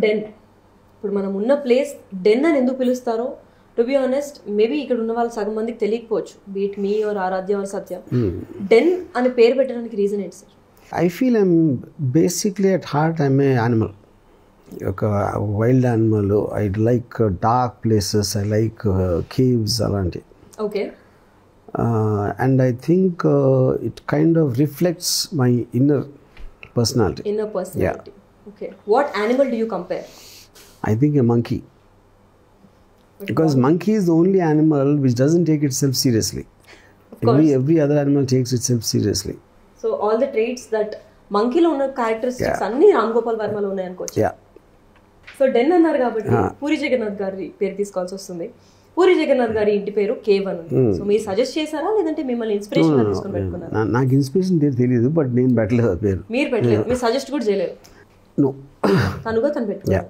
Den, ఇప్పుడు మనం ఉన్న ప్లేస్ డెన్ అని ఎందుకు పిలుస్తారో టు బి ఆనెస్ట్ మేబీ ఇక్కడ ఉన్న వాళ్ళు సగం మందికి తెలియకపోవచ్చు, be it me or Aradhya or Satya. Den అని పేరు పెట్టడానికి రీజన్ ఏంటి sir? I feel I'm basically at heart I'm a animal, ఒక wild animal. I like dark places, I like caves అలాంటి. Okay. And I think it kind of reflects my inner personality. Inner personality. Yeah. Okay. What animal do you compare? I think a monkey. Because monkey is the only animal which doesn't take itself seriously. Every other animal takes itself seriously. So all the traits that monkey lo unna characteristics anni Ram Gopal Varma lo unnai ankochu. Yeah. So den annaru kabatti Puri Jagannath gari peru తీసుకోవాల్సి వస్తుంది. పూరి జగన్నాథ్ గారి ఇంటి పేరు cave అని ఉంది. So మీరు suggest చేశారా లేదంటే మిమ్మల్ని ఇన్స్పిరేషన్ గా తీసుకొని పెట్టుకున్నారా? నాకు ఇన్స్పిరేషన్ తెలియదు, బట్ నేను పెట్టలేదు పేరు. మీరు పెట్టలేదు, మీరు సజెస్ట్ కూడా చేయలేదు. నో, తనుగా తను పెట్టుకున్నారు.